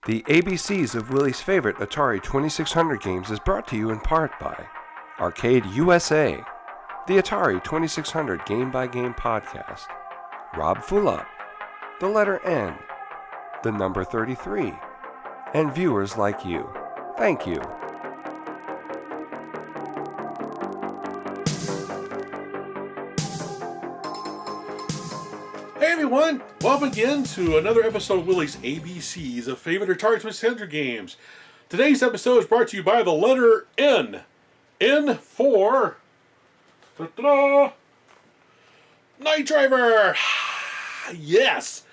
The ABCs of Willie's favorite Atari 2600 games is brought to you in part by Arcade USA, the Atari 2600 Game by Game podcast, Rob Fulop, the letter N, the number 33, and viewers like you. Thank you. Hey everyone, welcome again to another episode of Willie's ABCs of favorite Atari 2600 games. Today's episode is brought to you by the letter N. N for Night Driver! Yes!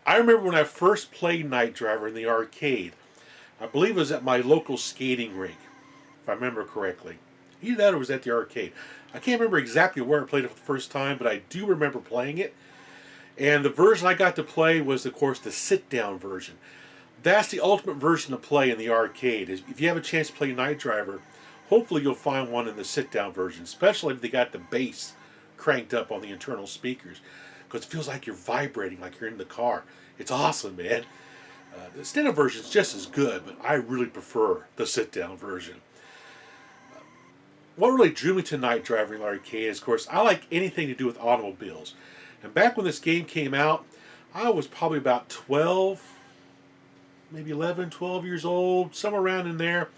I remember when I first played Night Driver in the arcade. I believe it was at my local skating rink, if I remember correctly. Either that or it was at the arcade. I can't remember exactly where I played it for the first time, but I do remember playing it. And the version I got to play was, of course, the sit-down version. That's the ultimate version to play in the arcade. If you have a chance to play Night Driver, hopefully you'll find one in the sit-down version, especially if they got the bass cranked up on the internal speakers, because it feels like you're vibrating, like you're in the car. It's awesome, man. The stand-up version is just as good, but I really prefer the sit-down version. What really drew me to Night Driver in the arcade is, of course, I like anything to do with automobiles. And back when this game came out, I was probably about 12, maybe 11, 12 years old, somewhere around in there,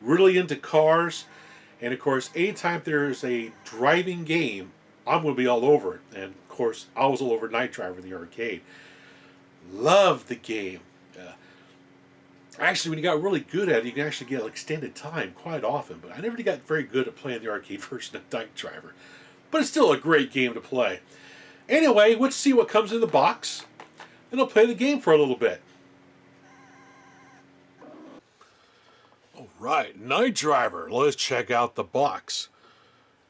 really into cars. And of course, anytime there's a driving game, I'm going to be all over it. And of course, I was all over Night Driver in the arcade. Loved the game. Actually, when you got really good at it, you can actually get extended time quite often. But I never got very good at playing the arcade version of Night Driver. But it's still a great game to play. Anyway, let's see what comes in the box, and I'll play the game for a little bit. Alright, Night Driver. Let's check out the box.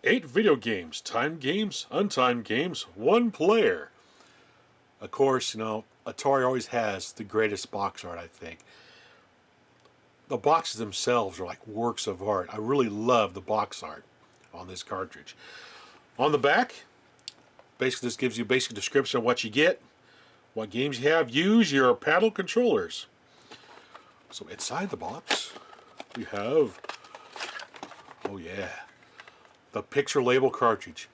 8 video games, timed games, untimed games, 1 player. Of course, you know, Atari always has the greatest box art, I think. The boxes themselves are like works of art. I really love the box art on this cartridge. On the back, basically, this gives you a basic description of what you get, what games you have. Use your paddle controllers. So inside the box, we have, oh yeah, the picture label cartridge.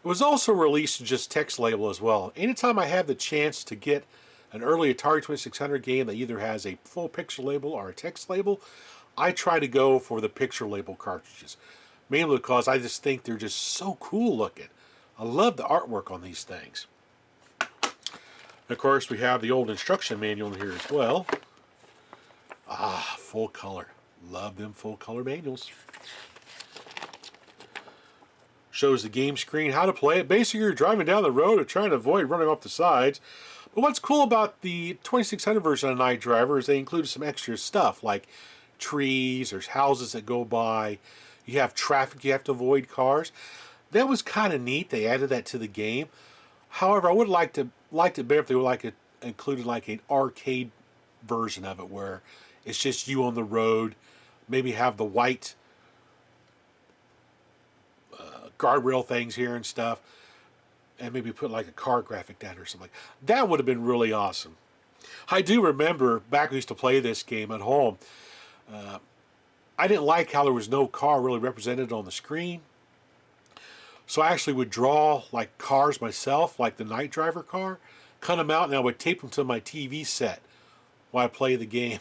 It was also released as just text label as well. Anytime I have the chance to get an early Atari 2600 game that either has a full picture label or a text label, I try to go for the picture label cartridges. Mainly because I just think they're just so cool looking. I love the artwork on these things. Of course, we have the old instruction manual in here as well. Ah, full color. Love them full color manuals. Shows the game screen, how to play it. Basically, you're driving down the road or trying to avoid running off the sides. But what's cool about the 2600 version of Night Driver is they included some extra stuff like trees, there's houses that go by, you have traffic, you have to avoid cars. That was kind of neat. They added that to the game. However, I would liked it better if they would included like an arcade version of it where it's just you on the road. Maybe have the white guardrail things here and stuff, and maybe put like a car graphic down or something. That would have been really awesome. I do remember back when we used to play this game at home. I didn't like how there was no car really represented on the screen. So I actually would draw like cars myself, like the Night Driver car, cut them out, and I would tape them to my TV set while I play the game.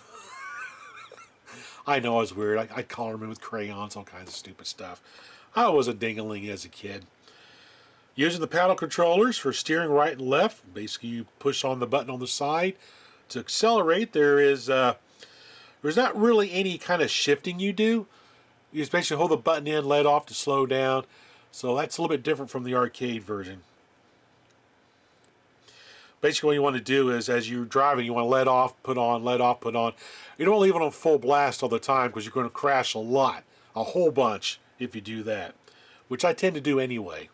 I know I was weird. I'd color them in with crayons, all kinds of stupid stuff. I was a ding-a-ling as a kid. Using the paddle controllers for steering right and left. Basically, you push on the button on the side. To accelerate, there's not really any kind of shifting you do. You just basically hold the button in, let off to slow down. So that's a little bit different from the arcade version. Basically what you want to do is as you're driving, you want to let off, put on, let off, put on. You don't leave it on full blast all the time because you're going to crash a lot, a whole bunch if you do that, which I tend to do anyway.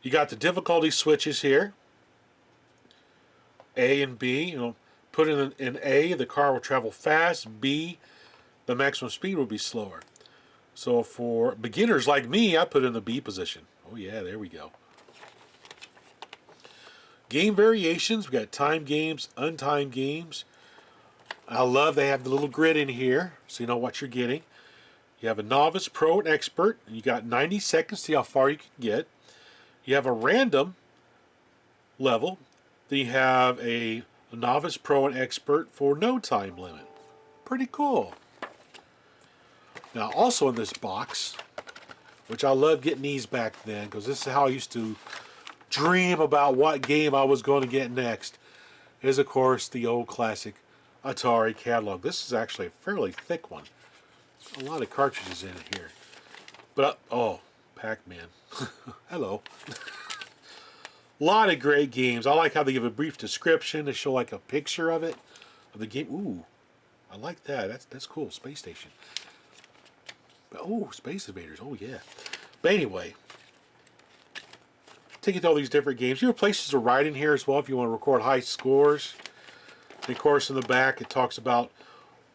You got the difficulty switches here, A and B. You know, put in A, the car will travel fast. B, the maximum speed will be slower. So for beginners like me, I put in the B position. Oh yeah, there we go. Game variations, we got time games, untimed games. I love they have the little grid in here, so you know what you're getting. You have a novice, pro, and expert, and you got 90 seconds to see how far you can get. You have a random level. Then you have a novice, pro, and expert for no time limit. Pretty cool. Now, also in this box, which I love getting these back then, because this is how I used to dream about what game I was going to get next, is, of course, the old classic Atari catalog. This is actually a fairly thick one. A lot of cartridges in it here. But, oh, Pac-Man. Hello. A lot of great games. I like how they give a brief description to show like a picture of it, of the game. Ooh, I like that. That's cool. Space Station. Oh, Space Invaders. Oh, yeah. But anyway, take you through all these different games. You have places to write in here as well if you want to record high scores. And of course, in the back, it talks about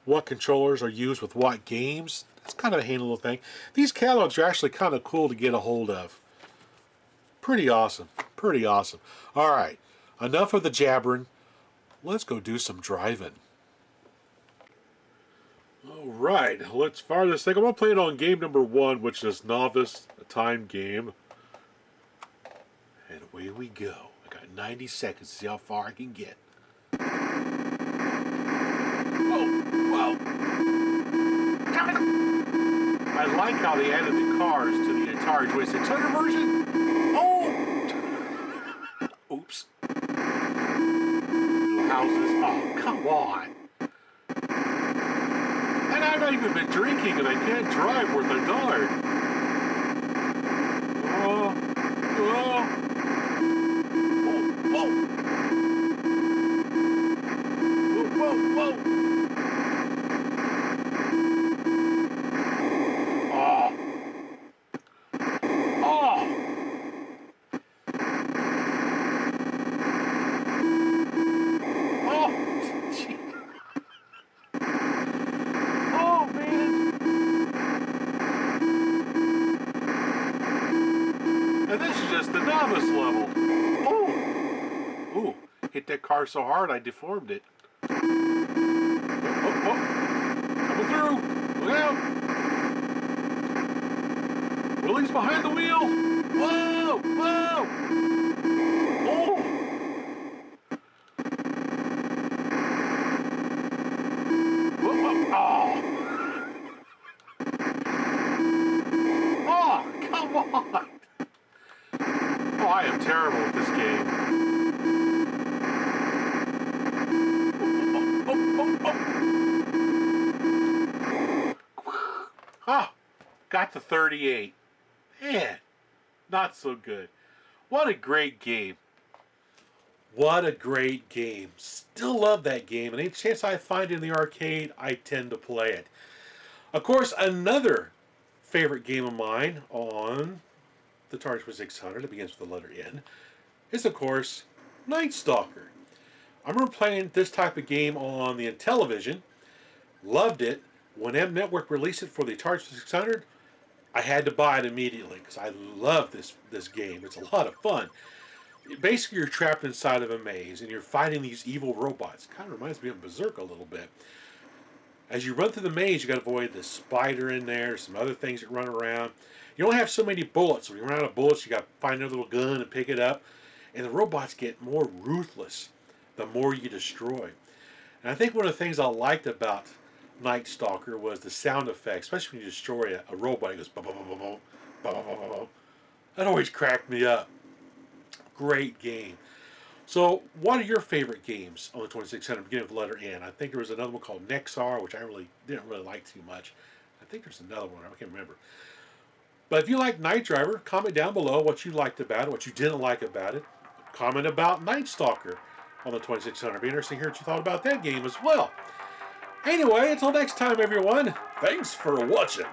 what controllers are used with what games. It's kind of a handy little thing. These catalogs are actually kind of cool to get a hold of. Pretty awesome. Pretty awesome. All right. Enough of the jabbering. Let's go do some driving. All right. Let's fire this thing. I'm going to play it on game number 1, which is Novice, a time game. And away we go. I got 90 seconds to see how far I can get. Whoa. I like how they added the cars to the Atari 2600 version. Oh! Oops. Little houses. Oh, come on. And I've not even been drinking and I can't drive worth $1. Whoa. And this is just the novice level. Ooh, hit that car so hard I deformed it. Oh. Coming through. Look out. Willie's behind the wheel. Whoa. Oh. Oh, come on. Oh, I am terrible at this game. Oh, got to 38. Man, not so good. What a great game. What a great game. Still love that game, and any chance I find it in the arcade, I tend to play it. Of course, another favorite game of mine on the Atari 2600, it begins with the letter N, is, of course, Night Stalker. I remember playing this type of game on the Intellivision, loved it. When M Network released it for the Atari 2600, I had to buy it immediately because I love this game. It's a lot of fun. Basically, you're trapped inside of a maze and you're fighting these evil robots. Kind of reminds me of Berserk a little bit. As you run through the maze, you got to avoid the spider in there, some other things that run around. You only have so many bullets. When you run out of bullets, you got to find another little gun and pick it up. And the robots get more ruthless the more you destroy. And I think one of the things I liked about Night Stalker was the sound effects, especially when you destroy a robot. It goes boom, boom, boom, boom, boom, boom, boom, boom. That always cracked me up. Great game. So, what are your favorite games on the 2600 beginning with the letter N? I think there was another one called Nexar, which I didn't really like too much. I think there's another one, I can't remember. But if you like Night Driver, comment down below what you liked about it, what you didn't like about it. Comment about Night Stalker on the 2600. Be interesting to hear what you thought about that game as well. Anyway, until next time, everyone, thanks for watching.